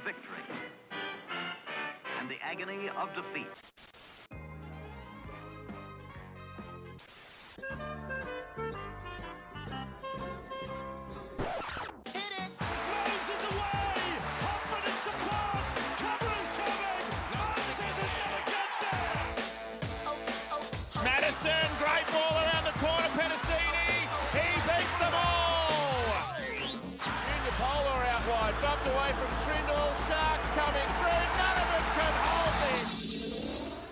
victory and the agony of defeat. Madison, great ball around the corner, Penasini, he beats them all! Junior Polar out wide, bumped away from Trindle, Sharks coming through, none of them can hold this!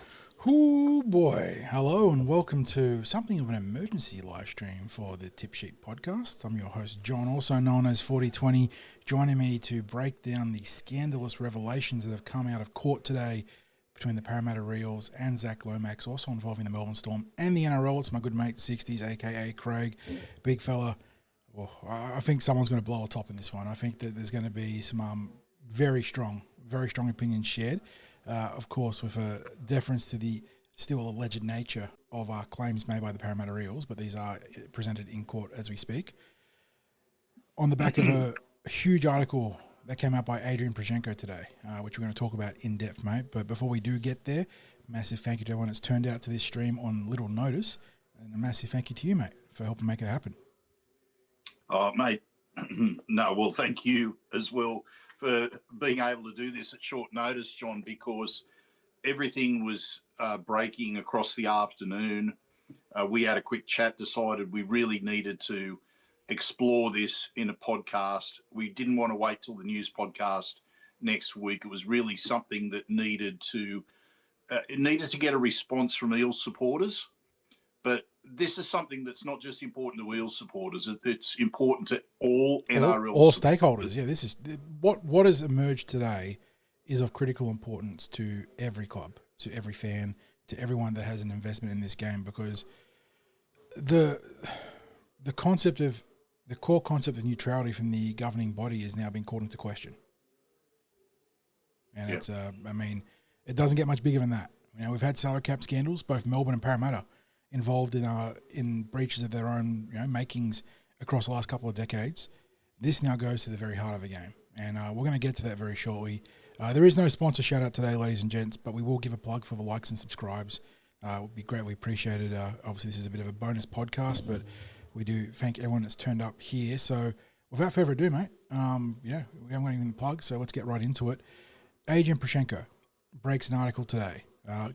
Ooh boy, hello and welcome to something of an emergency live stream for the Tip Sheet podcast. I'm your host John, also known as 4020, joining me to break down the scandalous revelations that have come out of court today between the Parramatta Eels and Zach Lomax, also involving the Melbourne Storm and the NRL. It's my good mate, Sixties, aka Craig, big fella. Well, I think someone's going to blow a top in this one. I think that there's going to be some very strong opinions shared, of course, with a deference to the still alleged nature of claims made by the Parramatta Eels, but these are presented in court as we speak. On the back of a huge article that came out by Adrian Prashenko today, which we're going to talk about in depth, mate. But before we do get there, massive thank you to everyone that's turned out to this stream on little notice, and a massive thank you to you, mate, for helping make it happen. Oh, mate, no, well, thank you as well for being able to do this at short notice, John, because everything was breaking across the afternoon. We had a quick chat, decided we really needed to explore this in a podcast. We didn't want to wait till the news podcast next week. It was really something that needed to get a response from Eels supporters. But this is something that's not just important to Eels supporters. It's important to all NRL all supporters. stakeholders. Yeah, this is what has emerged today is of critical importance to every club, to every fan, to everyone that has an investment in this game, because the core concept of neutrality from the governing body is now being called into question. And it's, it doesn't get much bigger than that. You know, we've had salary cap scandals, both Melbourne and Parramatta, involved in breaches of their own, makings across the last couple of decades. This now goes to the very heart of the game. And we're going to get to that very shortly. There is no sponsor shout out today, ladies and gents, but we will give a plug for the likes and subscribes. It would be greatly appreciated. Obviously, this is a bit of a bonus podcast, but we do thank everyone that's turned up here. So without further ado, mate, we haven't got anything to plug, so let's get right into it. Adrian Prashenko breaks an article today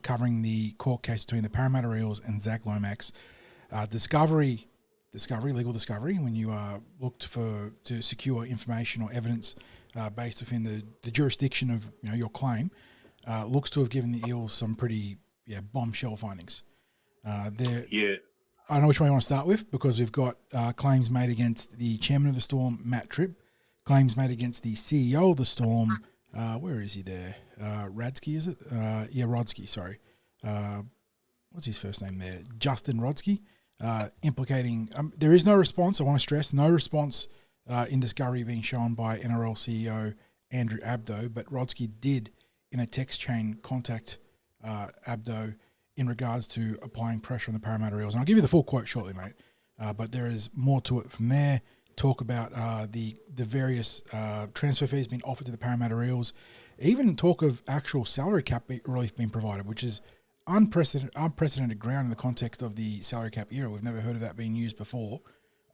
covering the court case between the Parramatta Eels and Zach Lomax. Legal discovery, when you looked to secure information or evidence based within the jurisdiction of your claim, looks to have given the Eels some pretty bombshell findings. I don't know which one you want to start with, because we've got claims made against the chairman of the Storm, Matt Tripp, claims made against the CEO of the Storm. Where is he there? Radsky, is it? Rodsky, sorry. What's his first name there? Justin Rodsky, implicating... there is no response, I want to stress, no response in discovery being shown by NRL CEO Andrew Abdo, but Rodsky did, in a text chain, contact Abdo in regards to applying pressure on the Parramatta Eels. And I'll give you the full quote shortly, mate. But there is more to it from there. Talk about the various transfer fees being offered to the Parramatta Eels. Even talk of actual salary cap relief being provided, which is unprecedented ground in the context of the salary cap era. We've never heard of that being used before.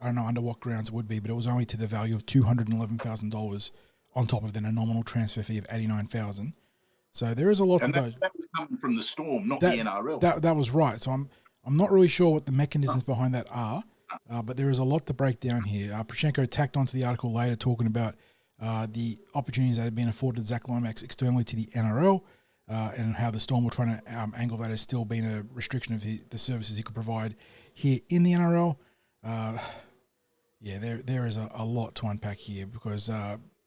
I don't know under what grounds it would be, but it was only to the value of $211,000 on top of then a nominal transfer fee of $89,000. So there is a lot and to that was coming from the Storm, not the NRL. That was right. So I'm not really sure what the mechanisms behind that are, but there is a lot to break down here. Prashenko tacked onto the article later talking about the opportunities that have been afforded Zach Lomax externally to the NRL, and how the Storm were trying to angle that as still being a restriction of the services he could provide here in the NRL. There is a lot to unpack here, because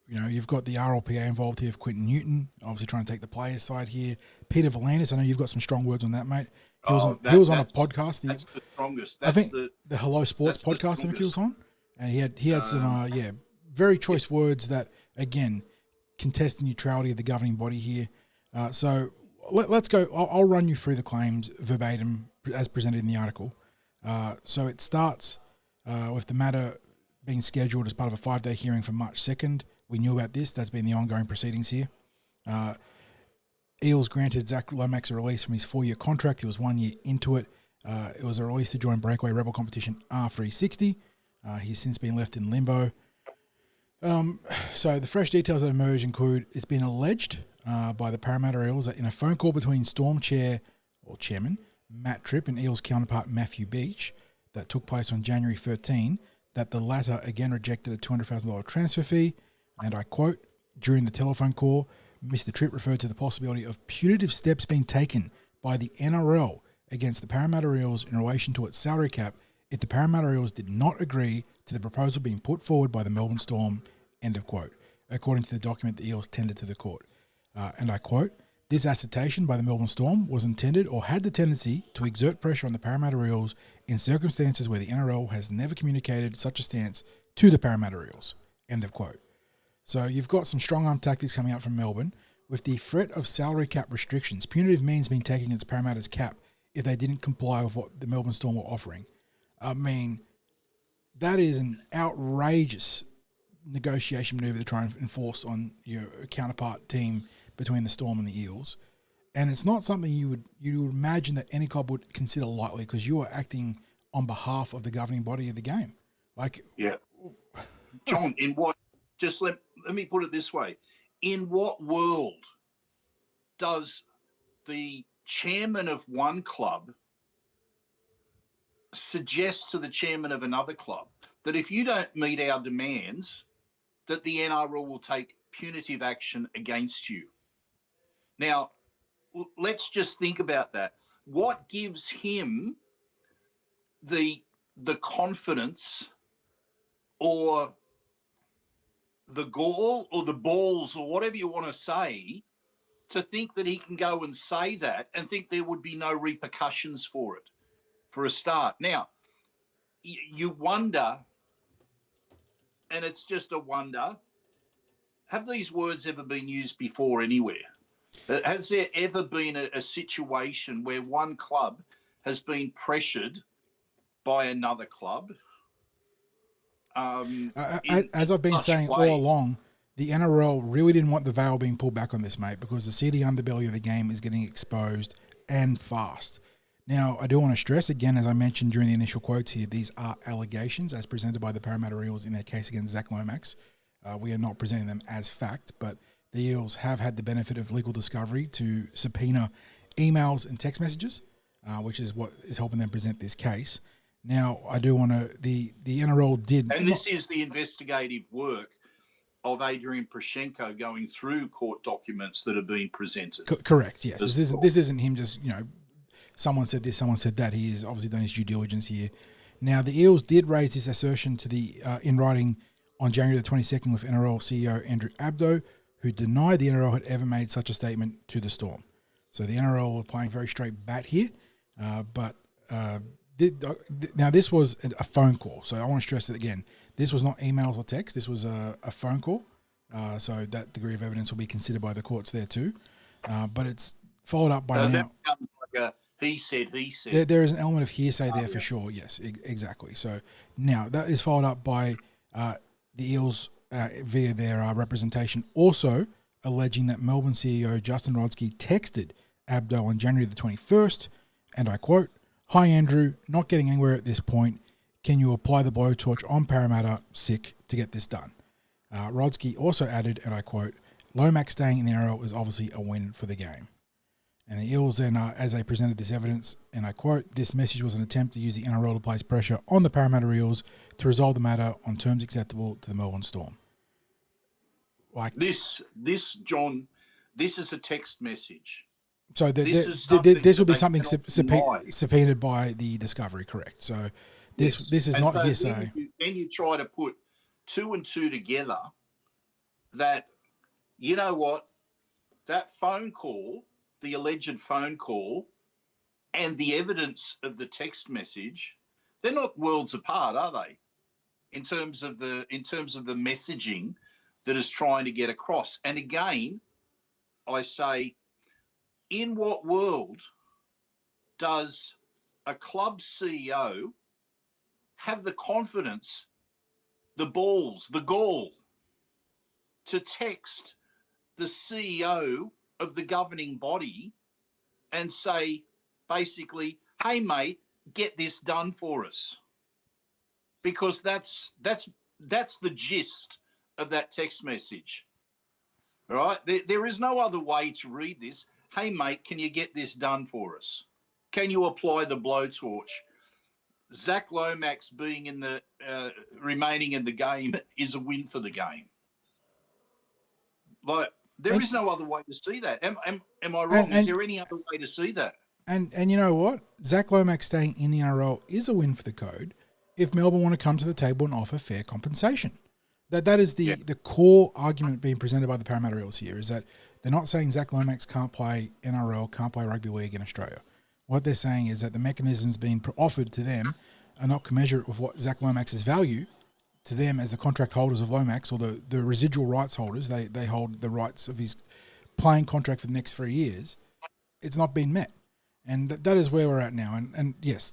you've got the RLPA involved here with Quinton Newton, obviously trying to take the players' side here. Peter Valandis, I know you've got some strong words on that, mate. He was on a podcast. That's the strongest. I think the Hello Sports podcast, I think he was on, and he had some very choice words that again contest the neutrality of the governing body here. So let's go. I'll run you through the claims verbatim as presented in the article. So it starts with the matter being scheduled as part of a 5-day hearing for March 2nd, we knew about this. That's been the ongoing proceedings here. Eels granted Zach Lomax a release from his 4-year contract. He was 1 year into it. It was a release to join breakaway rebel competition R360. He's since been left in limbo. So the fresh details that emerge include it's been alleged by the Parramatta Eels that in a phone call between Storm chairman Matt Tripp and Eels counterpart Matthew Beach that took place on January 13, that the latter again rejected a $200,000 transfer fee. And I quote, during the telephone call, Mr. Tripp referred to the possibility of punitive steps being taken by the NRL against the Parramatta Eels in relation to its salary cap if the Parramatta Eels did not agree to the proposal being put forward by the Melbourne Storm, end of quote, according to the document the Eels tendered to the court. And I quote, this assertion by the Melbourne Storm was intended or had the tendency to exert pressure on the Parramatta Eels in circumstances where the NRL has never communicated such a stance to the Parramatta Eels, end of quote. So you've got some strong arm tactics coming out from Melbourne with the threat of salary cap restrictions. Punitive means being taken against Parramatta's cap if they didn't comply with what the Melbourne Storm were offering. I mean, that is an outrageous negotiation maneuver to try and enforce on your counterpart team between the Storm and the Eels. And it's not something you would imagine that any club would consider lightly because you are acting on behalf of the governing body of the game. Yeah. John, in what, just let me put it this way. In what world does the chairman of one club suggest to the chairman of another club that if you don't meet our demands, that the NRL will take punitive action against you? Now, let's just think about that. What gives him the confidence or the gall or the balls or whatever you want to say to think that he can go and say that and think there would be no repercussions for it, for a start? Now, you wonder, and it's just a wonder, have these words ever been used before anywhere? Has there ever been a situation where one club has been pressured by another club? As I've been saying all along, the NRL really didn't want the veil being pulled back on this, mate, because the seedy underbelly of the game is getting exposed and fast. Now, I do want to stress again, as I mentioned during the initial quotes here, these are allegations as presented by the Parramatta Eels in their case against Zach Lomax. We are not presenting them as fact, but the Eels have had the benefit of legal discovery to subpoena emails and text messages, which is what is helping them present this case. Now, I do want to, the NRL did... And this is the investigative work of Adrian Prashenko going through court documents that have been presented. Correct, yes. This isn't him just, someone said this, someone said that. He has obviously done his due diligence here. Now, the Eels did raise this assertion to the in writing on January the 22nd with NRL CEO Andrew Abdo, who denied the NRL had ever made such a statement to the Storm. So the NRL were playing very straight bat here, now this was a phone call. So I want to stress it again. This was not emails or text. This was a phone call. So that degree of evidence will be considered by the courts there too. But it's followed up by now. That sounds like a he said. There is an element of hearsay there for sure. Yes, exactly. So now that is followed up by the Eels via their representation also alleging that Melbourne CEO Justin Rodsky texted Abdo on January the 21st, and I quote, "Hi Andrew, not getting anywhere at this point. Can you apply the blowtorch on Parramatta, sick, to get this done?" Rodsky also added, and I quote, "Lomax staying in the NRL is obviously a win for the game." And the Eels then, as they presented this evidence, and I quote, "This message was an attempt to use the NRL to place pressure on the Parramatta Eels to resolve the matter on terms acceptable to the Melbourne Storm." Like this, John, this is a text message. So this will be something subpoenaed by the discovery, correct? So this is not hearsay. Then you try to put two and two together. That, you know what, that phone call, the alleged phone call, and the evidence of the text message, they're not worlds apart, are they? In terms of the messaging that is trying to get across. And again, I say, in what world does a club CEO have the confidence, the balls, the gall to text the CEO of the governing body and say, basically, hey, mate, get this done for us? Because that's the gist of that text message. All right? There is no other way to read this. Hey, mate, can you get this done for us? Can you apply the blowtorch? Zach Lomax being in the remaining in the game is a win for the game. Like, there is no other way to see that. Am I wrong? Is there any other way to see that? And you know what? Zach Lomax staying in the NRL is a win for the code if Melbourne want to come to the table and offer fair compensation. That is the core argument being presented by the Parramatta Eels here, is that they're not saying Zach Lomax can't play NRL, can't play rugby league in Australia. What they're saying is that the mechanisms being offered to them are not commensurate with what Zach Lomax's value to them as the contract holders of Lomax, or the residual rights holders. They hold the rights of his playing contract for the next 3 years. It's not been met. And that is where we're at now. And yes,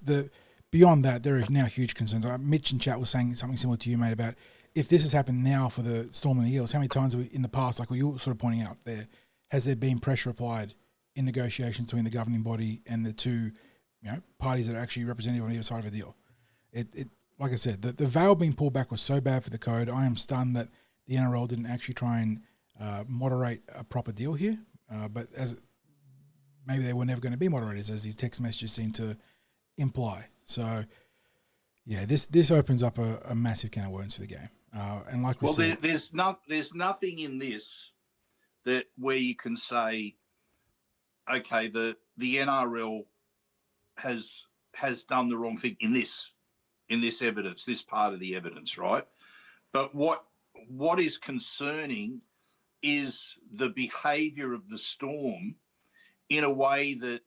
beyond that, there are now huge concerns. Mitch in chat was saying something similar to you, mate, about if this has happened now for the Storm and the Eels, how many times have we, in the past, like what you were sort of pointing out there, has there been pressure applied in negotiations between the governing body and the two, parties that are actually representative on either side of a deal? It like I said, the veil being pulled back was so bad for the code. I am stunned that the NRL didn't actually try and moderate a proper deal here. But maybe they were never going to be moderators, as these text messages seem to imply. So, yeah, this opens up a massive can of worms for the game. And like we said, there's nothing in this that where you can say, okay, the NRL has done the wrong thing in this evidence, this part of the evidence, right? But what is concerning is the behaviour of the Storm in a way that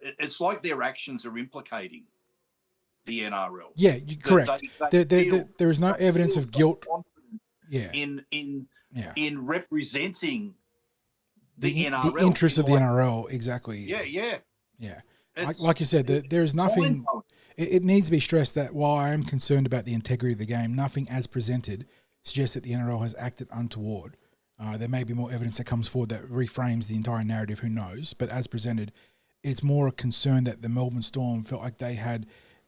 it's like their actions are implicating the NRL. Yeah, you're correct. There is no evidence of guilt. Yeah. In representing the NRL, the interests of the NRL, exactly. Yeah. Like you said, there is nothing. It needs to be stressed that while I am concerned about the integrity of the game, nothing as presented suggests that the NRL has acted untoward. There may be more evidence that comes forward that reframes the entire narrative, who knows? But as presented, it's more a concern that the Melbourne Storm felt like they had,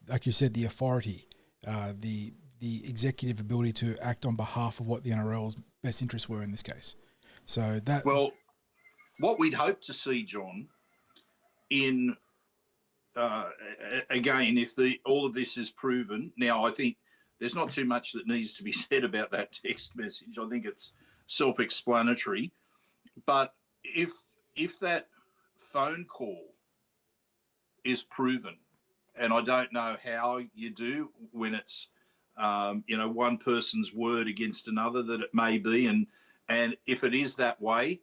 like you said, the authority, the executive ability to act on behalf of what the NRL's best interests were in this case. So that... Well, what we'd hope to see, John, in... again, if all of this is proven, now I think there's not too much that needs to be said about that text message. I think it's self-explanatory. But if that phone call is proven, and I don't know how you do when it's one person's word against another, that it may be, and if it is that way,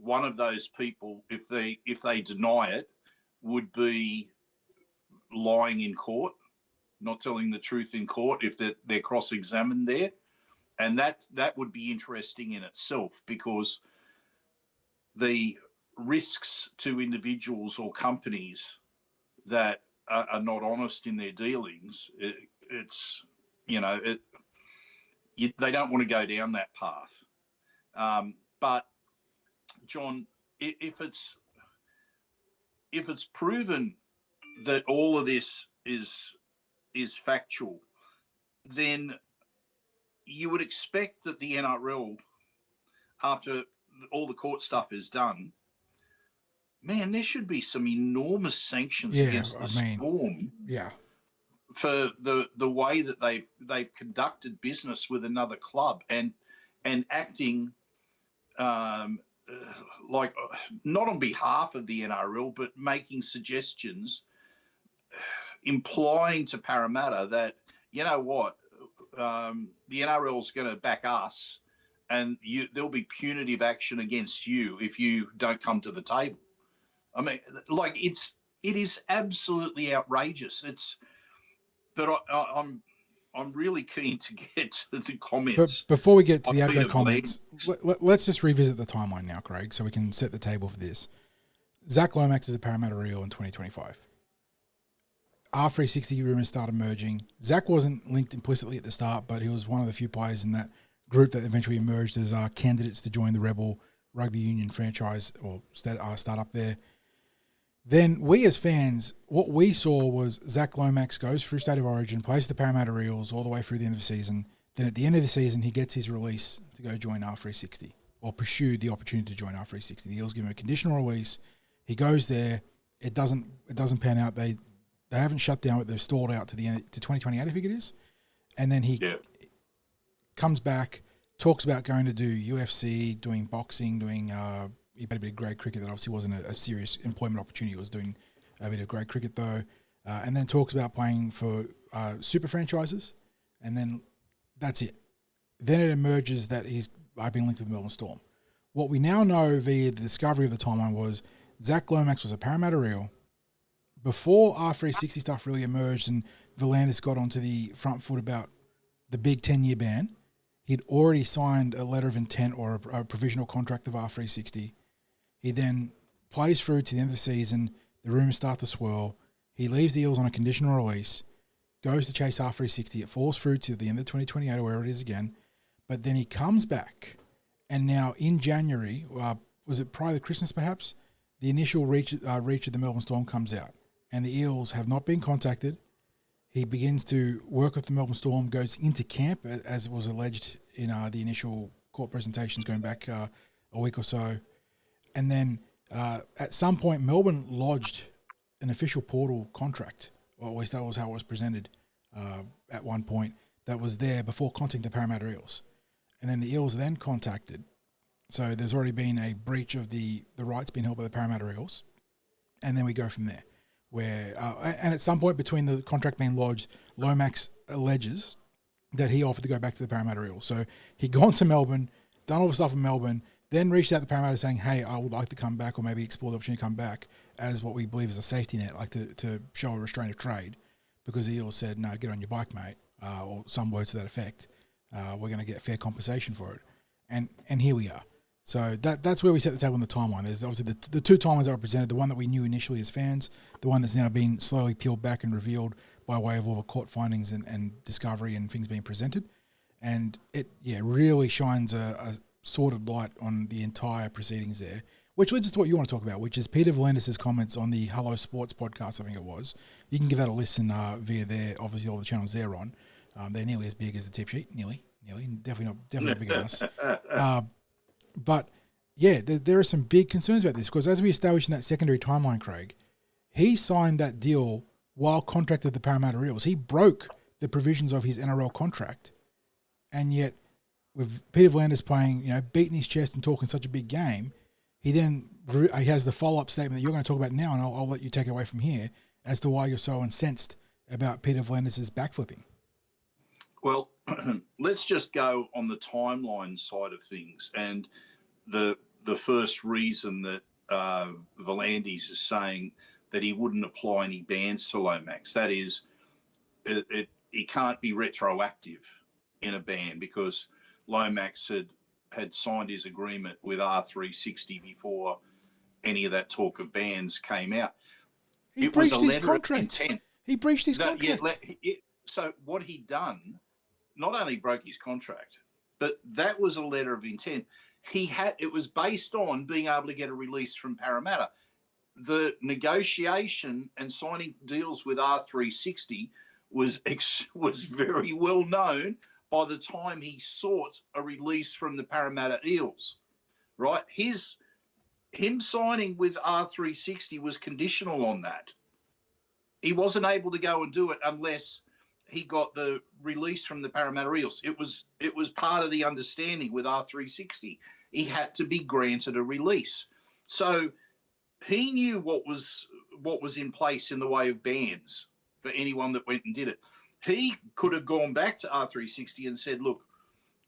one of those people, if they deny it, would be lying in court, not telling the truth in court if they're cross-examined there. And that would be interesting in itself, because the risks to individuals or companies that are not honest in their dealings, they don't want to go down that path. But John, if it's proven that all of this is factual, then you would expect that the NRL, after all the court stuff is done, man, there should be some enormous sanctions against the Storm. Yeah. For the way that they've conducted business with another club and acting like not on behalf of the NRL, but making suggestions, implying to Parramatta that, you know what, the NRL is going to back us, and there'll be punitive action against you if you don't come to the table. I mean, like, it is absolutely outrageous. But I'm really keen to get to the comments. But before we get to the Abdo comments, let's just revisit the timeline now, Craig, so we can set the table for this. Zach Lomax is a Parramatta Eel in 2025. R360 rumours started emerging. Zach wasn't linked implicitly at the start, but he was one of the few players in that group that eventually emerged as candidates to join the Rebel Rugby Union franchise or start up there. Then we as fans, what we saw was Zach Lomax goes through State of Origin, plays the Parramatta Eels all the way through the end of the season. Then at the end of the season, he gets his release to go join R360 or pursue the opportunity to join R360. The Eels give him a conditional release. He goes there. It doesn't pan out. They haven't shut down, but they've stalled out to the end to 2028, I think it is. And then he comes back, talks about going to do UFC, doing boxing, doing he played a bit of grade cricket that obviously wasn't a serious employment opportunity. He was doing a bit of grade cricket though, and then talks about playing for super franchises, and then that's it. Then it emerges that I've been linked to the Melbourne Storm. What we now know via the discovery of the timeline was Zach Lomax was a Parramatta Eel. Before R360 stuff really emerged and Volandis got onto the front foot about the big 10-year ban, he'd already signed a letter of intent or a provisional contract of R360. He then plays through to the end of the season. The rumours start to swirl. He leaves the Eels on a conditional release, goes to chase R360. It falls through to the end of 2028 or wherever it is again. But then he comes back, and now in January, was it prior to Christmas perhaps, the initial reach of the Melbourne Storm comes out, and the Eels have not been contacted. He begins to work with the Melbourne Storm, goes into camp, as was alleged in the initial court presentations going back a week or so. And then at some point, Melbourne lodged an official portal contract, or at least that was how it was presented at one point, that was there before contacting the Parramatta Eels. And then the Eels then contacted. So there's already been a breach of the rights being held by the Parramatta Eels. And then we go from there. Where and at some point between the contract being lodged, Lomax alleges that he offered to go back to the Parramatta Eels. So he'd gone to Melbourne, done all the stuff in Melbourne, then reached out to Parramatta saying, hey, I would like to come back, or maybe explore the opportunity to come back as what we believe is a safety net, like to show a restraint of trade, because the Eels said, no, get on your bike, mate, or some words to that effect. We're going to get fair compensation for it. And here we are. So that's where we set the table on the timeline. There's obviously the two timelines that were presented, the one that we knew initially as fans, the one that's now been slowly peeled back and revealed by way of all the court findings and discovery and things being presented. And it really shines a sordid light on the entire proceedings there, which leads us to what you want to talk about, which is Peter Volandis' comments on the Hello Sports podcast, I think it was. You can give that a listen via there, obviously all the channels they're on. They're nearly as big as the tip sheet, nearly, definitely not bigger than us. But, yeah, there are some big concerns about this, because as we established in that secondary timeline, Craig, he signed that deal while contracted the Parramatta Eels. He broke the provisions of his NRL contract, and yet with Peter Volandis playing, beating his chest and talking such a big game, he has the follow-up statement that you're going to talk about now, and I'll let you take it away from here, as to why you're so incensed about Peter Volandis' backflipping. Well, let's just go on the timeline side of things. And the first reason that Volandis is saying that he wouldn't apply any bans to Lomax, that is, it can't be retroactive in a ban, because Lomax had signed his agreement with R360 before any of that talk of bans came out. He breached his contract. He breached his contract. So what he'd done, not only broke his contract, but that was a letter of intent. It was based on being able to get a release from Parramatta. The negotiation and signing deals with R360 was very well known by the time he sought a release from the Parramatta Eels, right? Him signing with R360 was conditional on that. He wasn't able to go and do it unless he got the release from the Parramatta Eels. It was part of the understanding with R360. He had to be granted a release. So he knew what was in place in the way of bans for anyone that went and did it. He could have gone back to R360 and said, look,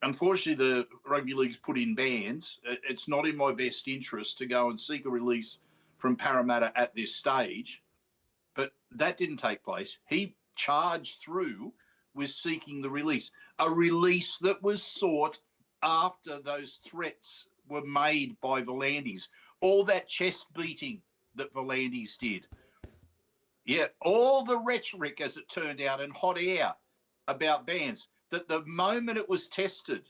unfortunately the rugby league's put in bans. It's not in my best interest to go and seek a release from Parramatta at this stage. But that didn't take place. He charged through with seeking the release, a release that was sought after those threats were made by Volandis. All that chest beating that Volandis did. Yeah, all the rhetoric, as it turned out, and hot air about bans, that the moment it was tested,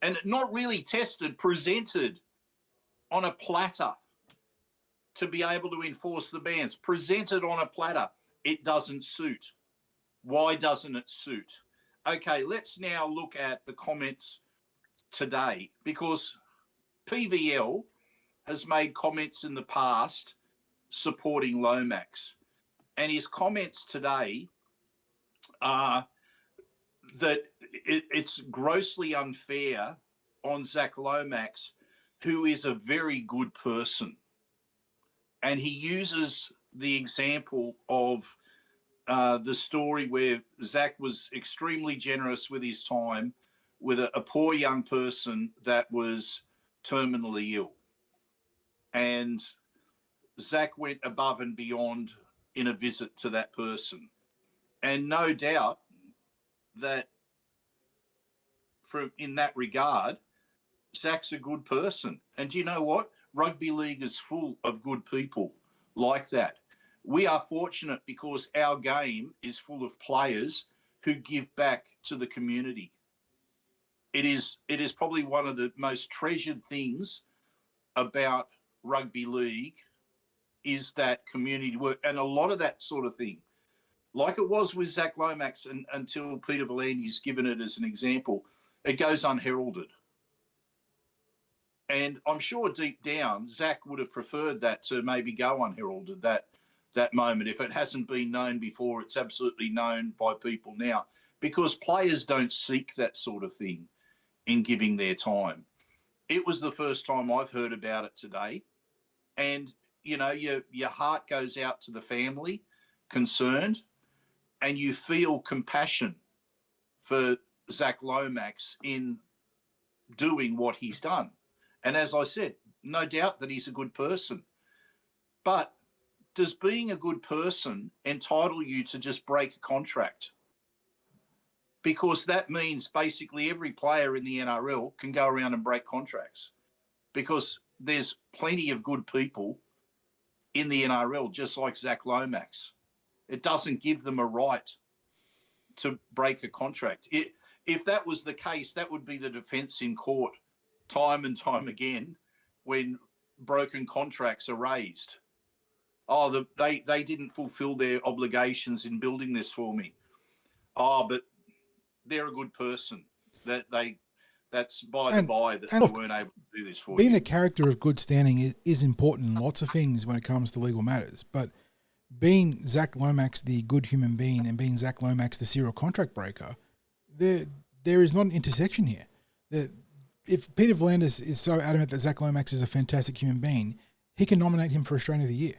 and not really tested, presented on a platter to be able to enforce the bans, presented on a platter. It doesn't suit. Why doesn't it suit? Okay, let's now look at the comments today, because PVL has made comments in the past supporting Lomax, and his comments today are that it's grossly unfair on Zach Lomax, who is a very good person. And he uses the example of the story where Zach was extremely generous with his time with a poor young person that was terminally ill. And Zach went above and beyond in a visit to that person. And no doubt that in that regard, Zach's a good person. And do you know what? Rugby league is full of good people like that. We are fortunate because our game is full of players who give back to the community. It is probably one of the most treasured things about rugby league is that community work, and a lot of that sort of thing, like it was with Zach Lomax and until Peter V'landys's given it as an example, it goes unheralded. And I'm sure deep down, Zach would have preferred that to maybe go unheralded, that moment. If it hasn't been known before, it's absolutely known by people now, because players don't seek that sort of thing in giving their time. It was the first time I've heard about it today. And, you know, your heart goes out to the family concerned, and you feel compassion for Zach Lomax in doing what he's done. And as I said, no doubt that he's a good person. But does being a good person entitle you to just break a contract? Because that means basically every player in the NRL can go around and break contracts, because there's plenty of good people in the NRL, just like Zach Lomax. It doesn't give them a right to break a contract. If that was the case, that would be the defence in court time and time again when broken contracts are raised. Oh, they didn't fulfill their obligations in building this for me. Oh, but they're a good person. That's by the by that they weren't able to do this for you. Being a character of good standing is important in lots of things when it comes to legal matters. But being Zach Lomax, the good human being, and being Zach Lomax, the serial contract breaker, there is not an intersection here. If Peter V'landys is so adamant that Zach Lomax is a fantastic human being, he can nominate him for Australian of the Year.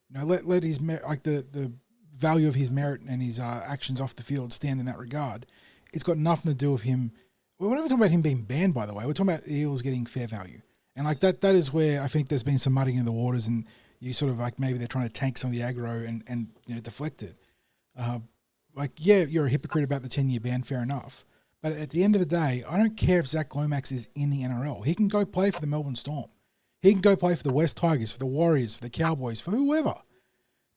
You know, let his the value of his merit and his actions off the field stand in that regard. It's got nothing to do with him. We're not even talking about him being banned, by the way. We're talking about Eels getting fair value. And like that is where I think there's been some muddying in the waters, and you sort of like maybe they're trying to tank some of the aggro and you know, deflect it. Yeah, you're a hypocrite about the 10-year ban, fair enough. But at the end of the day, I don't care if Zach Lomax is in the NRL. He can go play for the Melbourne Storm. He can go play for the West Tigers, for the Warriors, for the Cowboys, for whoever.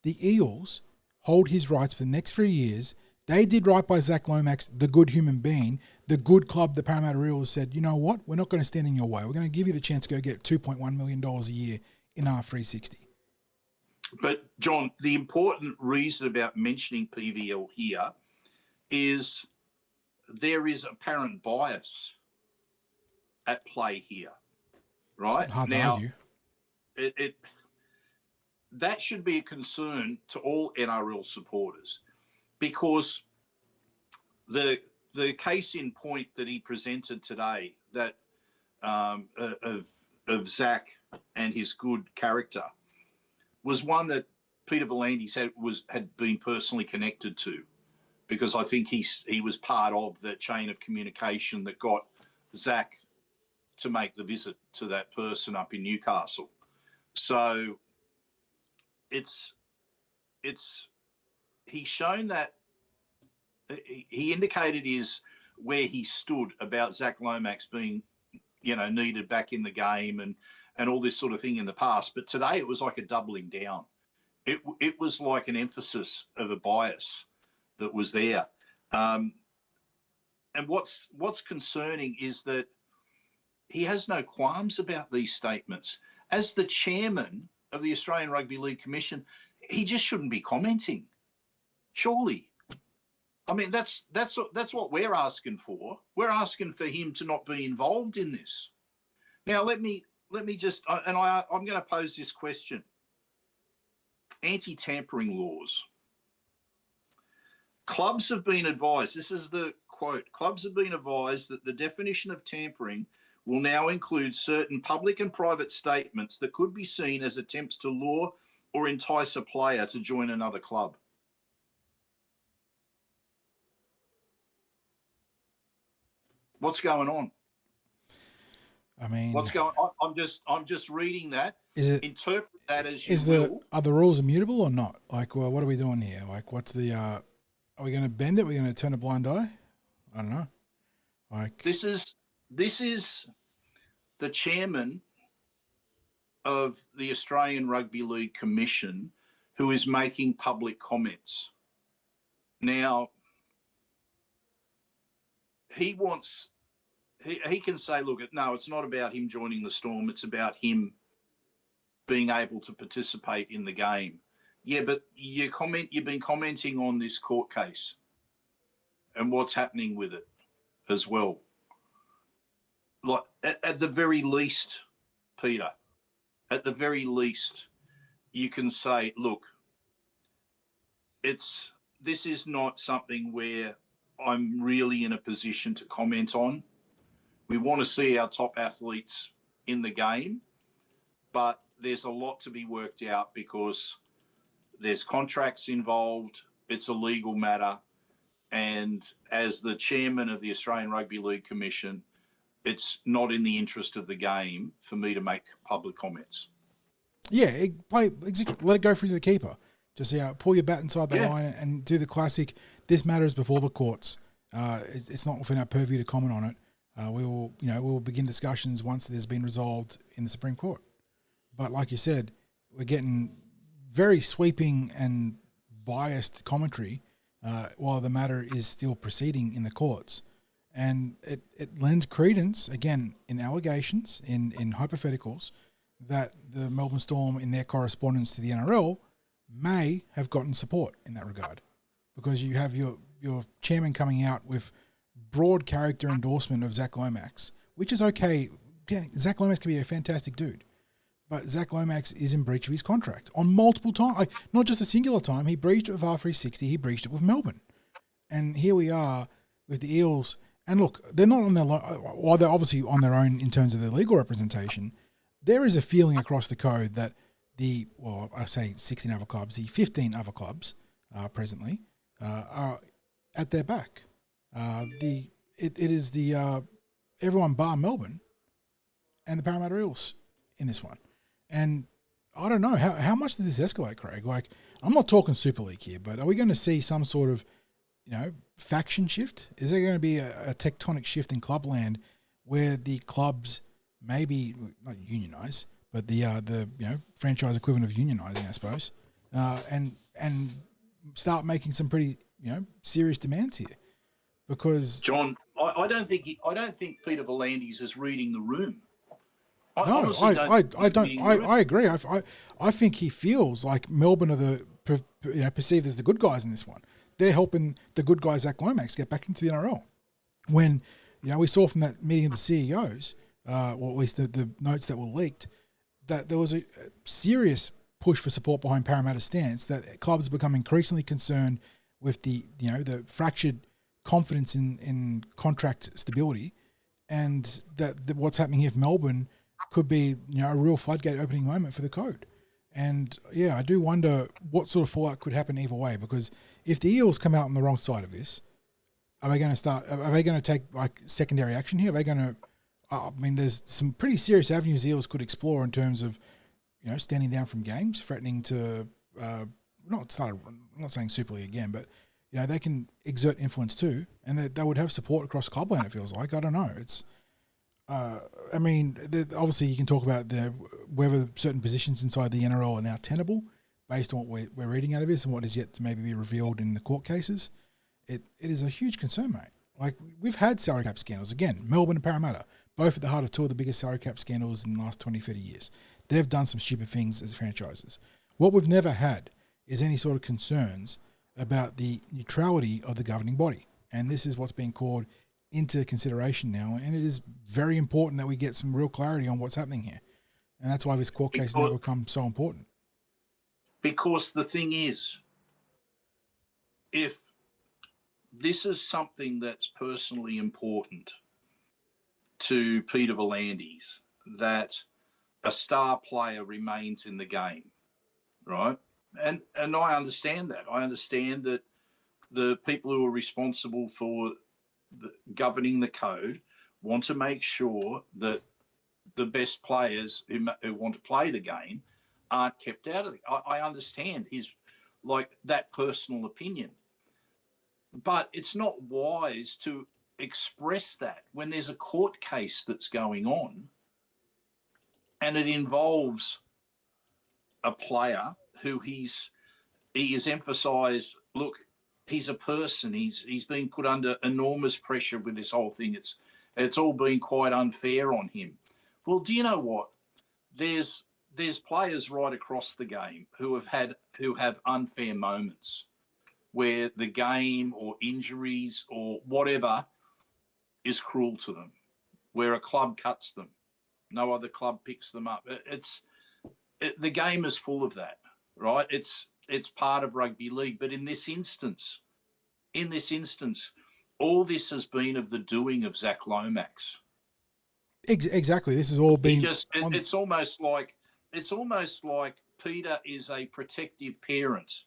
The Eels hold his rights for the next 3 years. They did right by Zach Lomax, the good human being, the good club. The Parramatta Eels said, you know what? We're not going to stand in your way. We're going to give you the chance to go get $2.1 million a year in our 360. But, John, the important reason about mentioning PVL here is there is apparent bias at play here, right? It's hard now, to argue. That should be a concern to all NRL supporters, because the case in point that he presented today, that of Zach and his good character, was one that Peter V'landys had been personally connected to, because I think he was part of the chain of communication that got Zach to make the visit to that person up in Newcastle. So he's shown that he indicated where he stood about Zach Lomax being, you know, needed back in the game and all this sort of thing in the past. But today it was like a doubling down. It was like an emphasis of a bias that was there. And what's concerning is that he has no qualms about these statements. As the chairman of the Australian Rugby League Commission, he just shouldn't be commenting. Surely. I mean, that's what we're asking for. We're asking for him to not be involved in this. Now, let me just, and I'm going to pose this question. Anti-tampering laws. Clubs have been advised, this is the quote, clubs have been advised that the definition of tampering will now include certain public and private statements that could be seen as attempts to lure or entice a player to join another club. What's going on? I mean, what's going on? I'm just reading that. Is it, interpret that as you will. Are the rules immutable or not? Like, well, what are we doing here? Like, what's the, are we going to bend it? Are we going to turn a blind eye? I don't know. Like, this is the chairman of the Australian Rugby League Commission who is making public comments. Now, he can say, look, no, it's not about him joining the Storm. It's about him being able to participate in the game. Yeah, but you've been commenting on this court case and what's happening with it as well. Like, at the very least, Peter, at the very least, you can say, look, this is not something where I'm really in a position to comment on. We want to see our top athletes in the game, but there's a lot to be worked out because there's contracts involved. It's a legal matter. And as the chairman of the Australian Rugby League Commission, it's not in the interest of the game for me to make public comments. Yeah, let it go through the keeper. Just pull your bat inside the line and do the classic. This matters before the courts. It's not within our purview to comment on it. We will begin discussions once there's been resolved in the Supreme Court. But like you said, we're getting very sweeping and biased commentary while the matter is still proceeding in the courts. And it lends credence, again, in allegations, in hypotheticals, that the Melbourne Storm, in their correspondence to the NRL, may have gotten support in that regard. Because you have your chairman coming out with broad character endorsement of Zach Lomax, which is okay. Yeah, Zach Lomax can be a fantastic dude. But Zach Lomax is in breach of his contract on multiple times. Not just a singular time. He breached it with R360. He breached it with Melbourne. And here we are with the Eels. And look, they're not on their while they're obviously on their own in terms of their legal representation. There is a feeling across the code that the 16 other clubs, the 15 other clubs presently are at their back. It is the everyone bar Melbourne and the Parramatta Eels in this one. And I don't know, how much does this escalate, Craig? Like, I'm not talking Super League here, but are we going to see some sort of, faction shift? Is there going to be a tectonic shift in clubland where the clubs maybe not unionize, but the franchise equivalent of unionizing, I suppose, and start making some pretty serious demands here? Because John, I don't think Peter V'landys is reading the room. I agree. I think he feels like Melbourne are perceived as the good guys in this one. They're helping the good guy Zach Lomax get back into the NRL. When we saw from that meeting of the CEOs, or at least the notes that were leaked, that there was a serious push for support behind Parramatta's stance. That clubs have become increasingly concerned with the fractured confidence in contract stability, and that what's happening here for Melbourne could be a real floodgate opening moment for the code. And I do wonder what sort of fallout could happen either way, because if the Eels come out on the wrong side of this, are they going to take like secondary action here? Are they going to, there's some pretty serious avenues the Eels could explore in terms of, standing down from games, threatening to, I'm not saying Super League again, but, they can exert influence too. And they would have support across clubland, it feels like. I don't know. It's, obviously you can talk about whether certain positions inside the NRL are now tenable based on what we're reading out of this and what is yet to maybe be revealed in the court cases. It is a huge concern, mate. Like, we've had salary cap scandals. Again, Melbourne and Parramatta, both at the heart of two of the biggest salary cap scandals in the last 20, 30 years. They've done some stupid things as franchises. What we've never had is any sort of concerns about the neutrality of the governing body. And this is what's being called into consideration now. And it is very important that we get some real clarity on what's happening here. And that's why this court case now becomes so important. Because the thing is, if this is something that's personally important to Peter V'landys, that a star player remains in the game, right? And I understand that. I understand that the people who are responsible for governing the code want to make sure that the best players who want to play the game aren't kept out of it. I understand his, like, that personal opinion. But it's not wise to express that when there's a court case that's going on and it involves a player who he has emphasised, look, he's a person. He's being put under enormous pressure with this whole thing. It's all been quite unfair on him. Well, do you know what? There's players right across the game who have unfair moments where the game or injuries or whatever is cruel to them, where a club cuts them, no other club picks them up. The game is full of that, right? It's part of rugby league. But in this instance, all this has been of the doing of Zach Lomax. Exactly. This has all been. It's almost like Peter is a protective parent.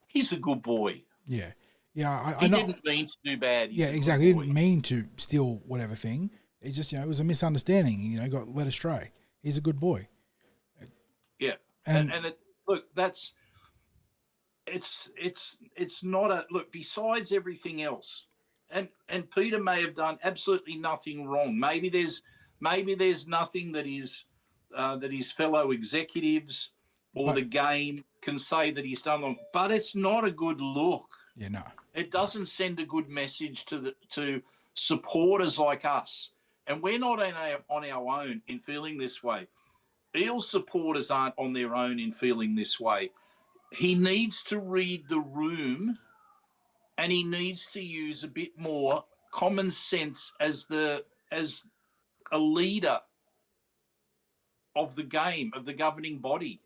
He's a good boy. Yeah. Yeah. He didn't mean to do bad. Yeah, exactly. He didn't mean to steal whatever thing. It just, it was a misunderstanding. Got led astray. He's a good boy. Yeah. And look, it's not a look. Besides everything else, and Peter may have done absolutely nothing wrong. Maybe there's nothing that his fellow executives or the game can say that he's done wrong. But it's not a good look. Yeah, no. It doesn't send a good message to supporters like us. And we're not on our own in feeling this way. Eels supporters aren't on their own in feeling this way. He needs to read the room, and he needs to use a bit more common sense as a leader of the game, of the governing body.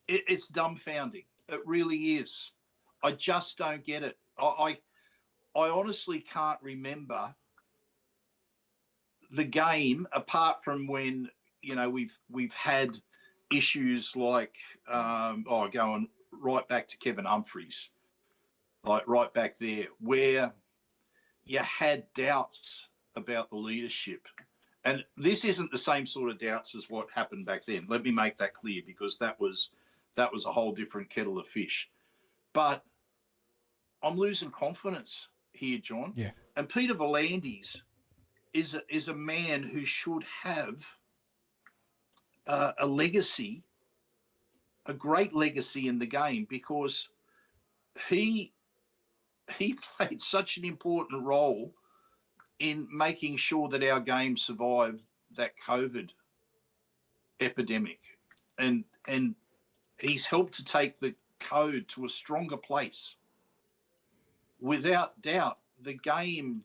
It's dumbfounding. It really is. I just don't get it. I honestly can't remember the game apart from when we've had issues like going right back to Kevin Humphries, like right back there, where you had doubts about the leadership. And this isn't the same sort of doubts as what happened back then. Let me make that clear, because that was a whole different kettle of fish. But I'm losing confidence here, John. Yeah. And Peter V'landys is a man who should have a legacy, a great legacy in the game, because he played such an important role in making sure that our game survived that COVID epidemic. And he's helped to take the code to a stronger place. Without doubt, the game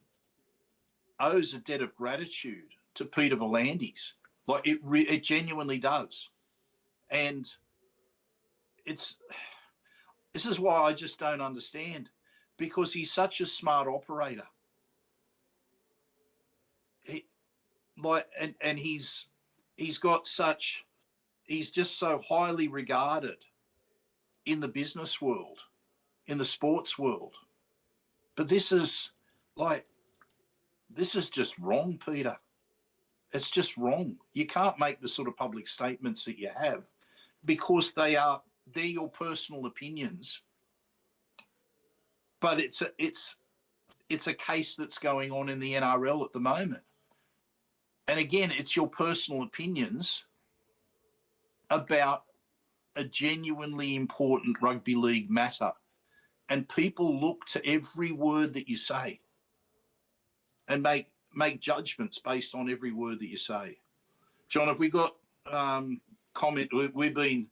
owes a debt of gratitude to Peter V'landys. Like it genuinely does. And this is why I just don't understand, because he's such a smart operator. He's just so highly regarded in the business world, in the sports world. But this is just wrong, Peter. It's just wrong. You can't make the sort of public statements that you have, because they're your personal opinions. But it's a case that's going on in the NRL at the moment. And again, it's your personal opinions about a genuinely important rugby league matter. And people look to every word that you say. and make judgments based on every word that you say. John, have we got comment? We've been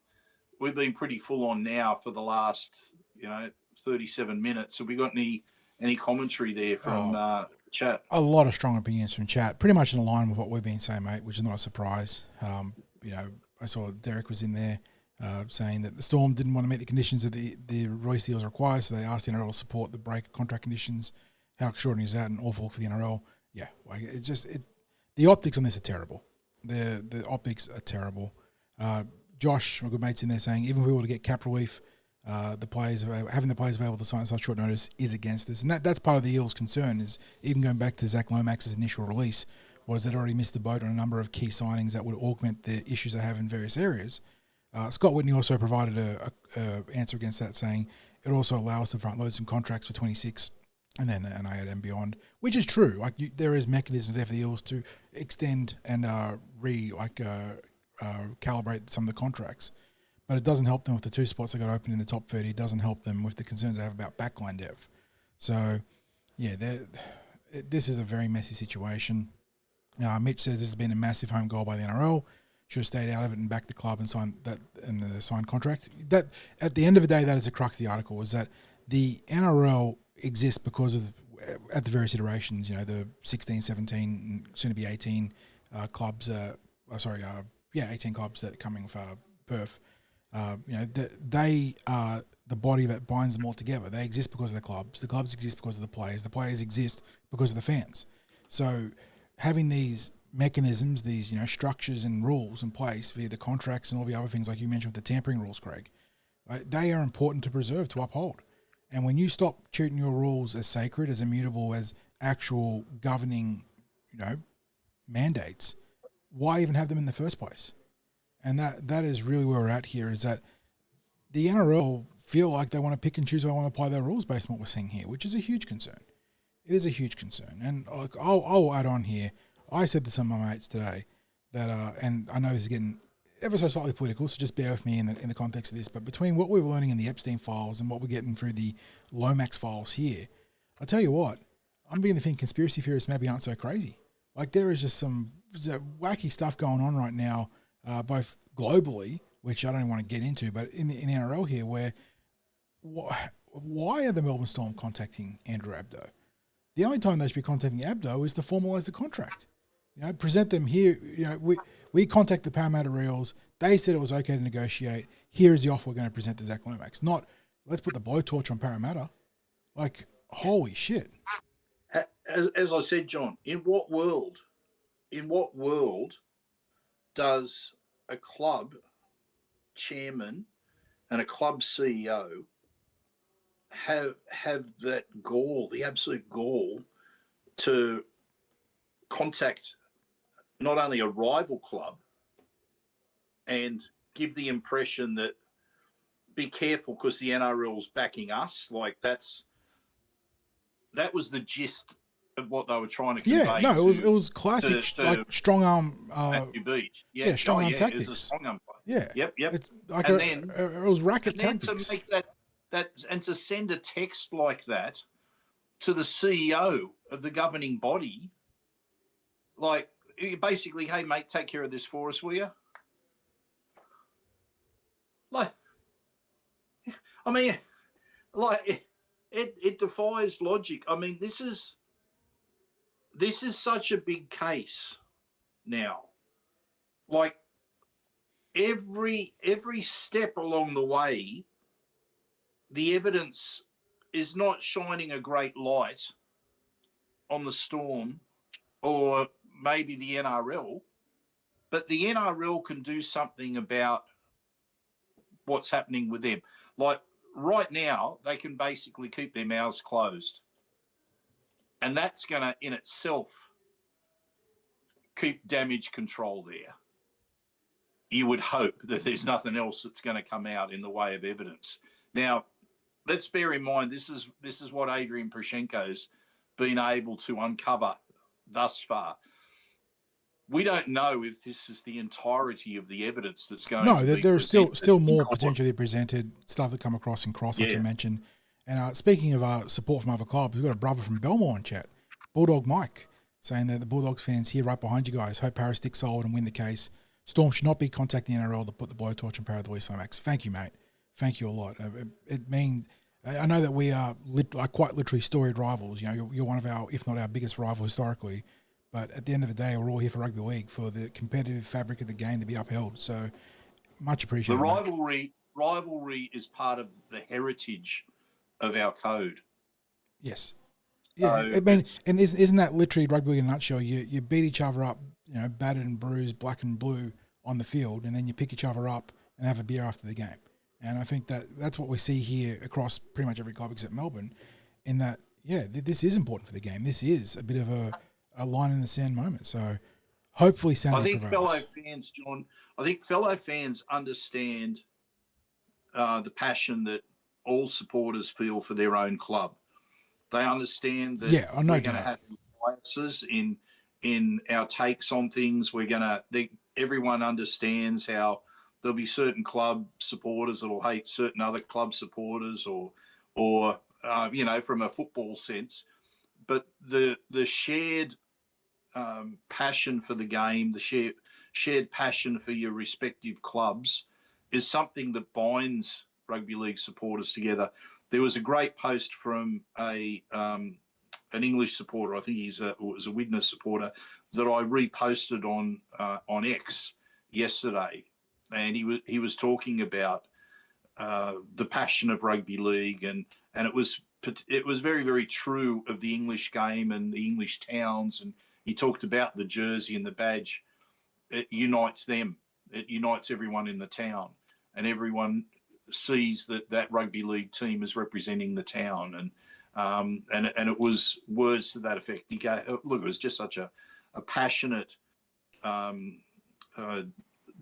pretty full on now for the last 37 minutes. Have we got any commentary there from chat? A lot of strong opinions from chat, pretty much in line with what we've been saying, mate, which is not a surprise. I saw Derek was in there saying that the Storm didn't want to meet the conditions that the Royce Eels require, so they asked the NRL to support the break contract conditions. How extraordinary is that, and awful for the NRL? Yeah, like the optics on this are terrible. The optics are terrible. Josh, my good mate's in there saying, even if we were to get cap relief, having the players available to sign at such short notice is against us. And that's part of the Eels' concern, is even going back to Zach Lomax's initial release, was they'd already missed the boat on a number of key signings that would augment the issues they have in various areas. Scott Whitney also provided a answer against that, saying it also allows us to front load some contracts for 26 and then an A and beyond, which is true. Like there is mechanisms there for the Eels to extend and calibrate some of the contracts, but it doesn't help them with the 2 spots they got open in the top 30. It doesn't help them with the concerns they have about backline depth. So, yeah, this is a very messy situation. Mitch says this has been a massive home goal by the NRL. Should have stayed out of it and backed the club and signed that in the signed contract. That at the end of the day, that is the crux of the article, is that the NRL exists because of, at the various iterations, the 16, 17, soon to be 18 clubs. 18 clubs that are coming for Perth. They are the body that binds them all together. They exist because of the clubs. The clubs exist because of the players. The players exist because of the fans. So having these mechanisms, these structures and rules in place via the contracts and all the other things, like you mentioned with the tampering rules, Craig, they are important to preserve, to uphold. And when you stop treating your rules as sacred, as immutable, as actual governing, mandates, why even have them in the first place? And that is really where we're at here, is that the NRL feel like they want to pick and choose how they want to apply their rules based on what we're seeing here, which is a huge concern. It is a huge concern. And I'll add on here, I said to some of my mates today that, and I know this is getting ever so slightly political, so just bear with me in the context of this, but between what we were learning in the Epstein files and what we're getting through the Lomax files here, I'll tell you what, I'm beginning to think conspiracy theorists maybe aren't so crazy. Like there is just some wacky stuff going on right now, both globally, which I don't even want to get into, but in NRL here, where why are the Melbourne Storm contacting Andrew Abdo? The only time they should be contacting Abdo is to formalise the contract. Present them here. We contacted the Parramatta Eels. They said it was okay to negotiate. Here is the offer we're going to present to Zach Lomax. Not, let's put the blowtorch on Parramatta. Like, holy shit. As I said, John, in what world does a club chairman and a club CEO have that gall, the absolute gall, to contact not only a rival club and give the impression that be careful because the NRL's backing us? Like that was the gist of what they were trying to convey. Yeah, no, it was classic strong arm. Beach. Strong arm tactics. It was a strong arm play. Yeah, yep. It's like it was racket and tactics. To make that and to send a text like that to the CEO of the governing body, like basically, hey mate, take care of this for us, will you? Like, I mean, like it defies logic. I mean, this is such a big case now. Like every step along the way, the evidence is not shining a great light on the Storm or maybe the NRL, but the NRL can do something about what's happening with them. Like right now, they can basically keep their mouths closed. And that's going to, in itself, keep damage control there. You would hope that there's nothing else that's going to come out in the way of evidence. Now, let's bear in mind, this is what Adrian Poroshenko's been able to uncover thus far. We don't know if this is the entirety of the evidence that's going to be presented. No, there's still more potentially presented, stuff that come across in cross, like you mentioned. And speaking of support from other clubs, we've got a brother from Belmore in chat. Bulldog Mike saying that the Bulldogs fans here right behind you guys. Hope Parra sticks solid and win the case. Storm should not be contacting the NRL to put the blowtorch on Parra the East Lomax. Thank you, mate. Thank you a lot. It means I know that we are quite literally storied rivals. You know, you're one of our, if not our biggest rival historically. But at the end of the day, we're all here for rugby league, for the competitive fabric of the game to be upheld. So much appreciated. The rivalry is part of the heritage of our code. Yes. Yeah, I mean, and isn't that literally rugby league in a nutshell? You beat each other up, you know, battered and bruised, black and blue on the field, and then you pick each other up and have a beer after the game. And I think that's what we see here across pretty much every club except Melbourne, in that, yeah, this is important for the game. This is a bit of a line in the sand moment. So hopefully Saturday prevails. I think fellow fans understand the passion that all supporters feel for their own club. They understand that we're going to have biases in our takes on things. Everyone understands how there'll be certain club supporters that will hate certain other club supporters, or you know, from a football sense. But the shared passion for the game, the shared passion for your respective clubs, is something that binds rugby league supporters together. There was a great post from an English supporter. I think was a Widnes supporter that I reposted on X yesterday, and he was talking about the passion of rugby league, and it was very, very true of the English game and the English towns. And he talked about the jersey and the badge. It unites them. It unites everyone in the town, and everyone sees that rugby league team is representing the town, and it was words to that effect. He goes, look, it was just such a passionate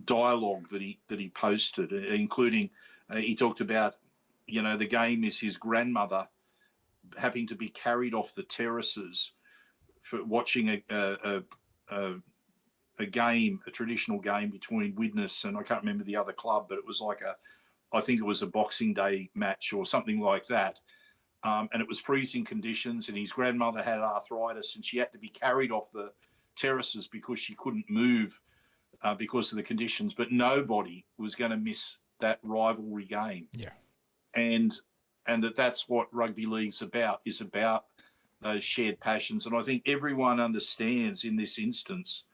dialogue that he posted, including he talked about, you know, the game is his grandmother having to be carried off the terraces for watching a game, a traditional game between Widnes and I can't remember the other club, but it was like I think it was a Boxing Day match or something like that. And it was freezing conditions, and his grandmother had arthritis, and she had to be carried off the terraces because she couldn't move because of the conditions. But nobody was going to miss that rivalry game. Yeah. And that's what rugby league's about, is about those shared passions. And I think everyone understands in this instance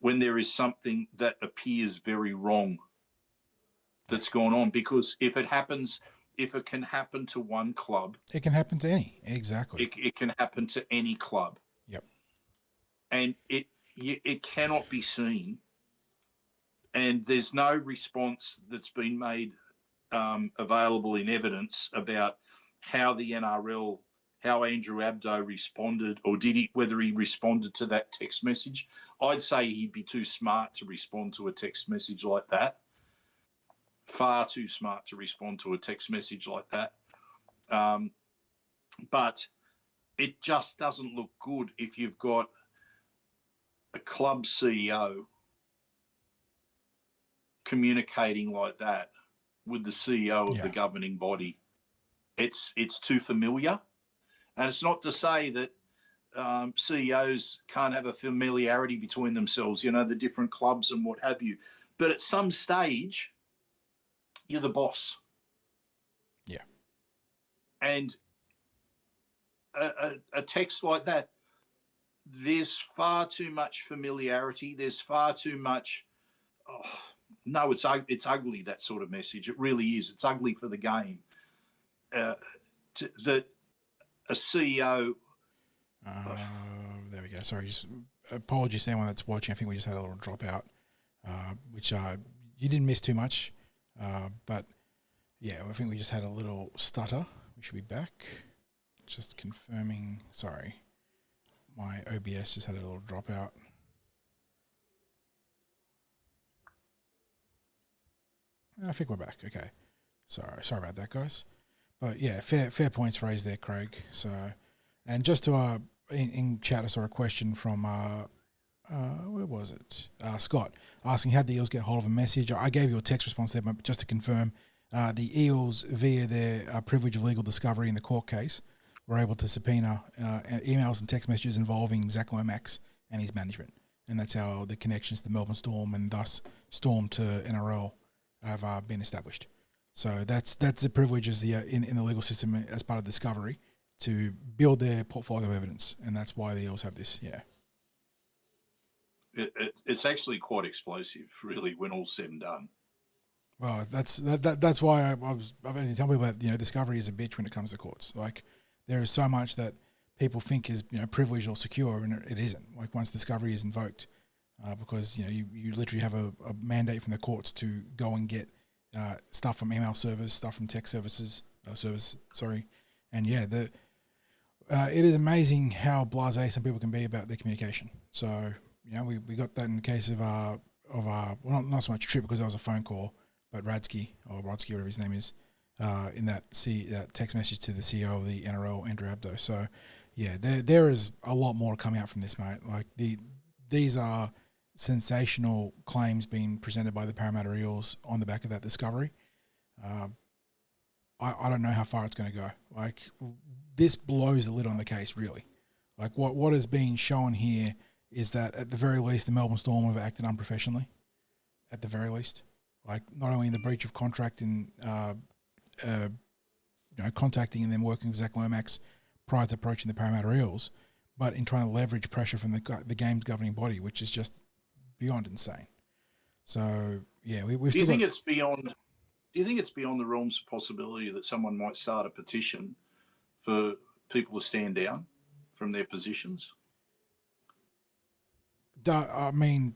when there is something that appears very wrong that's gone on, because if it can happen to one club, it can happen to any. Exactly. It can happen to any club. Yep. And it cannot be seen, and there's no response that's been made available in evidence about how the NRL, how Andrew Abdo responded, or whether he responded to that text message. I'd say he'd be too smart to respond to a text message like that. Far too smart to respond to a text message like that. But it just doesn't look good if you've got a club CEO communicating like that with the CEO of the governing body. It's too familiar. And it's not to say that CEOs can't have a familiarity between themselves, you know, the different clubs and what have you. But at some stage, you're the boss. Yeah. And a text like that, there's far too much familiarity. There's far too much. No, it's ugly, that sort of message. It really is. It's ugly for the game. That a CEO. There we go. Sorry, just apologies to anyone that's watching. I think we just had a little dropout, which you didn't miss too much. But yeah, I think we just had a little stutter. We should be back. Just confirming. Sorry, my OBS just had a little dropout. I think we're back. Okay. Sorry about that, guys. But yeah, fair points raised there, Craig. So, and just to in chat, I saw a question from where was it? Scott asking, how did the Eels get hold of a message? I gave you a text response there, but just to confirm, the Eels, via their privilege of legal discovery in the court case, were able to subpoena emails and text messages involving Zach Lomax and his management. And that's how the connections to the Melbourne Storm and thus Storm to NRL have been established. So that's the privileges in the legal system as part of discovery to build their portfolio of evidence. And that's why the Eels have this, yeah. It's actually quite explosive, really, when all's said and done. Well, that's why I've been telling people that discovery is a bitch when it comes to courts. Like there is so much that people think is privileged or secure, and it isn't. Like once discovery is invoked, because you literally have a mandate from the courts to go and get stuff from email servers, stuff from text services, and it is amazing how blasé some people can be about their communication. So we got that in the case of well, not so much Trip because that was a phone call. But Rodsky, whatever his name is, in that text message to the CEO of the NRL, Andrew Abdo. So, yeah, there is a lot more coming out from this, mate. Like these are sensational claims being presented by the Parramatta Eels on the back of that discovery. I don't know how far it's going to go. Like this blows the lid on the case, really. Like what is being shown here is that at the very least, the Melbourne Storm have acted unprofessionally. At the very least. Like not only in the breach of contract in, contacting and then working with Zach Lomax prior to approaching the Parramatta Eels, but in trying to leverage pressure from the game's governing body, which is just beyond insane. So yeah, we've. Do you think it's beyond? Do you think it's beyond the realms of possibility that someone might start a petition for people to stand down from their positions? I mean,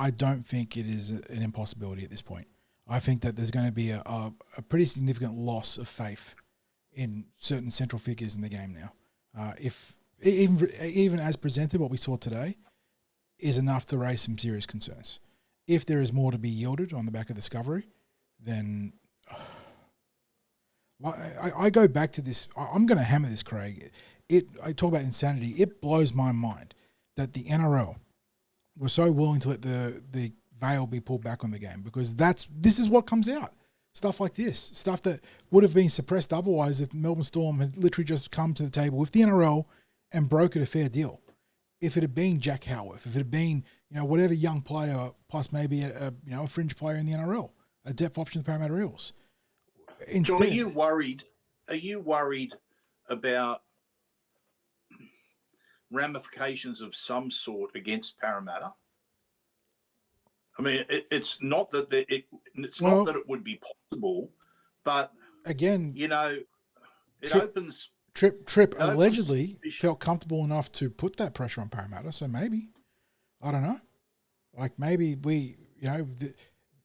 I don't think it is an impossibility at this point. I think that there's going to be a pretty significant loss of faith in certain central figures in the game now. If even as presented, what we saw today is enough to raise some serious concerns. If there is more to be yielded on the back of discovery, then I go back to this. I'm going to hammer this, Craig. I talk about insanity. It blows my mind that the NRL were so willing to let the veil be pulled back on the game, because this is what comes out. Stuff like this, stuff that would have been suppressed otherwise if Melbourne Storm had literally just come to the table with the NRL and brokered a fair deal. If it had been Jack Howarth, if it had been whatever young player plus maybe a fringe player in the NRL, a depth option to the Parramatta Eels. Instead, John, are you worried? Are you worried about ramifications of some sort against Parramatta? I mean, it's not that not that it would be possible, but again, it opens. Trip allegedly felt comfortable enough to put that pressure on Parramatta, so maybe, I don't know, like maybe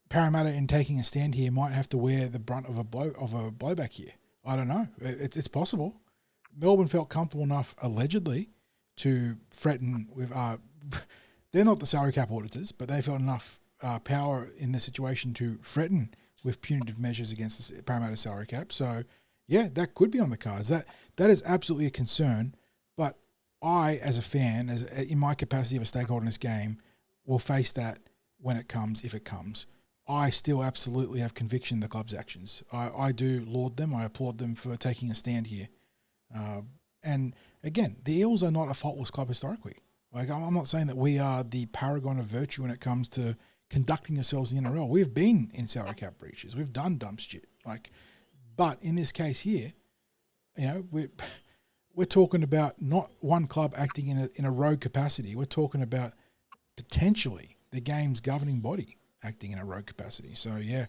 Parramatta in taking a stand here might have to wear the brunt of a blowback here. I don't know. It's possible. Melbourne felt comfortable enough allegedly to threaten with. They're not the salary cap auditors, but they felt enough power in the situation to threaten with punitive measures against the Parramatta salary cap. So, yeah, that could be on the cards. That is absolutely a concern. But I, as a fan, in my capacity of a stakeholder in this game, will face that when it comes, if it comes. I still absolutely have conviction in the club's actions. I do laud them. I applaud them for taking a stand here. And again, the Eels are not a faultless club historically. Like, I'm not saying that we are the paragon of virtue when it comes to conducting ourselves in the NRL. We've been in salary cap breaches. We've done dumb shit. But in this case here, we're talking about not one club acting in a rogue capacity. We're talking about potentially the game's governing body acting in a rogue capacity. So yeah,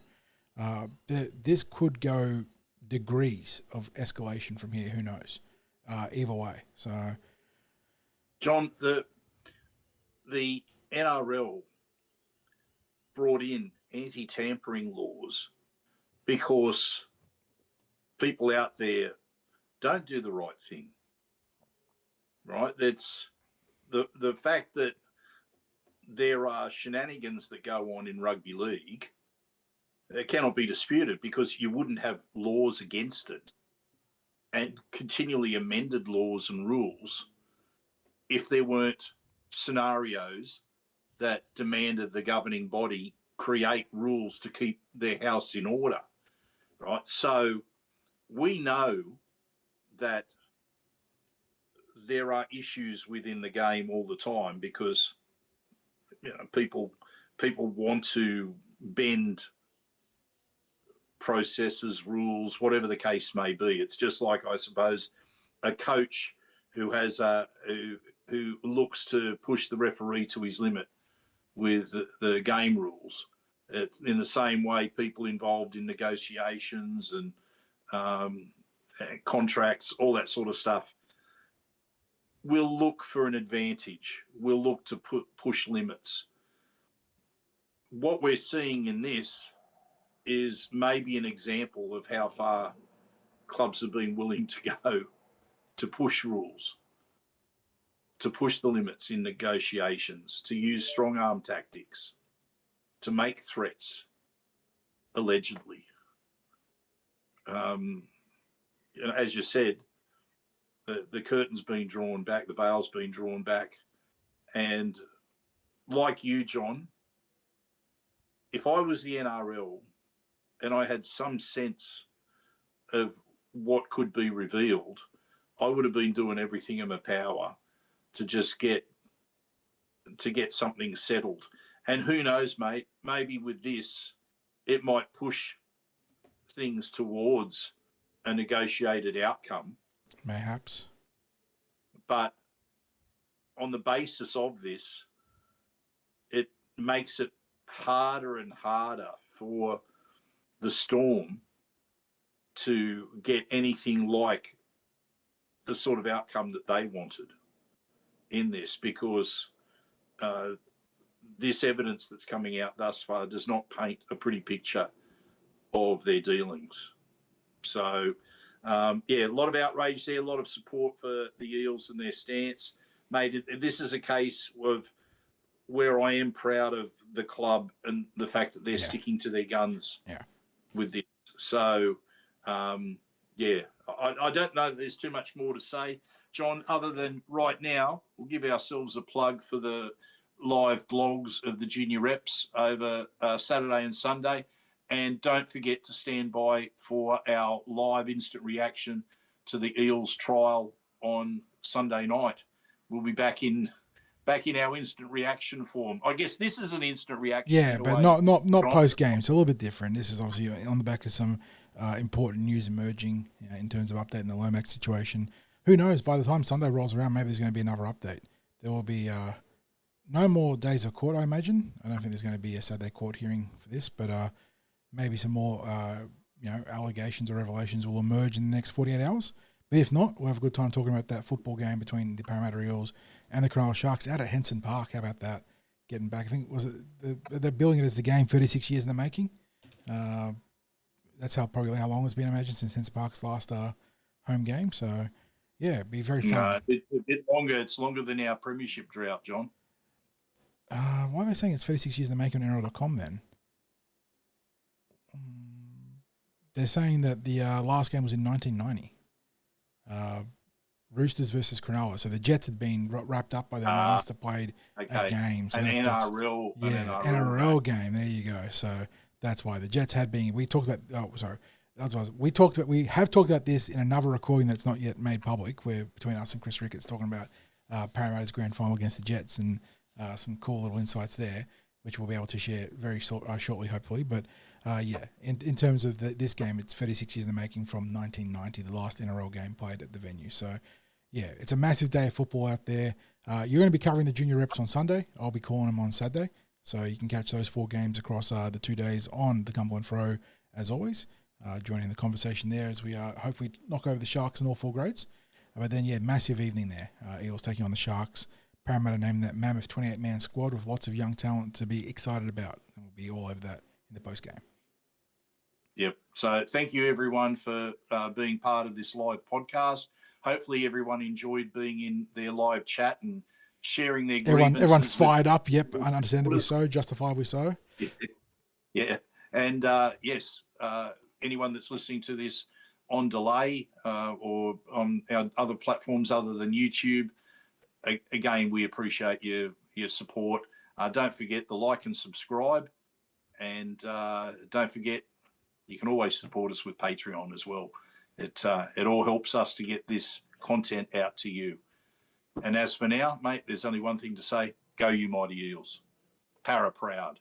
this could go degrees of escalation from here. Who knows? Either way. So, John, the NRL brought in anti-tampering laws because people out there don't do the right thing, right? That's the fact that there are shenanigans that go on in rugby league. It cannot be disputed because you wouldn't have laws against it and continually amended laws and rules if there weren't scenarios that demanded the governing body create rules to keep their house in order, right? So we know that there are issues within the game all the time because people want to bend processes, rules, whatever the case may be. It's just like, I suppose, a coach who has who looks to push the referee to his limit with the game rules. It's in the same way people involved in negotiations and contracts, all that sort of stuff, will look for an advantage. We'll look to push limits. What we're seeing in this is maybe an example of how far clubs have been willing to go to push rules, to push the limits in negotiations, to use strong arm tactics, to make threats, allegedly. As you said, the curtain's been drawn back, the veil's been drawn back. And like you, John, if I was the NRL and I had some sense of what could be revealed, I would have been doing everything in my power to just get something settled. And who knows, mate, maybe with this, it might push things towards a negotiated outcome. Mayhaps. But on the basis of this, it makes it harder and harder for the Storm to get anything like the sort of outcome that they wanted in this, because this evidence that's coming out thus far does not paint a pretty picture of their dealings. So, a lot of outrage there, a lot of support for the Eels and their stance. Mate, this is a case of where I am proud of the club and the fact that they're sticking to their guns with this. So, I don't know that there's too much more to say, John, other than right now, we'll give ourselves a plug for the live blogs of the junior reps over Saturday and Sunday. And don't forget to stand by for our live instant reaction to the Eels trial on Sunday night. We'll be back in our instant reaction form. I guess this is an instant reaction. Yeah, but not post game. It's a little bit different. This is obviously on the back of some important news emerging in terms of updating the Lomax situation. Who knows? By the time Sunday rolls around, maybe there's going to be another update. There will be no more days of court, I imagine. I don't think there's going to be a Saturday court hearing for this, but maybe some more allegations or revelations will emerge in the next 48 hours. But if not, we'll have a good time talking about that football game between the Parramatta Eels and the Cronulla Sharks out at Henson Park. How about that? Getting back, I think, they're billing it as the game 36 years in the making. That's probably how long it's been, I imagine, since Henson Park's last home game. So, yeah, it'd be very fun. No, a bit longer. It's longer than our premiership drought, John. Why are they saying it's 36 years in the making on NRL.com then? They're saying that the last game was in 1990. Roosters versus Cronulla. So the Jets had been wrapped up by then. They must have played a game. So an NRL game. There you go. So that's why the Jets had been. We talked about. We have talked about this in another recording that's not yet made public, where between us and Chris Ricketts talking about Parramatta's grand final against the Jets and some cool little insights there, which we'll be able to share very shortly, hopefully. But in terms of this game, it's 36 years in the making from 1990, the last NRL game played at the venue. So, yeah, it's a massive day of football out there. You're going to be covering the junior reps on Sunday. I'll be calling them on Saturday. So you can catch those 4 games across the 2 days on the Cumberland Fro, as always, joining the conversation there as we hopefully knock over the Sharks in all 4 grades. But then, massive evening there. Eels taking on the Sharks. Parramatta named that mammoth 28-man squad with lots of young talent to be excited about. And we'll be all over that in the post-game. Yep. So thank you, everyone, for being part of this live podcast. Hopefully everyone enjoyed being in their live chat and sharing their grievances. Everyone fired up, yep, understandably so, justifiably so. Yeah. And, anyone that's listening to this on delay or on our other platforms other than YouTube, again, we appreciate your support. Don't forget to like and subscribe. And don't forget, you can always support us with Patreon as well. It all helps us to get this content out to you. And as for now, mate, there's only one thing to say: go you mighty Eels. Para proud.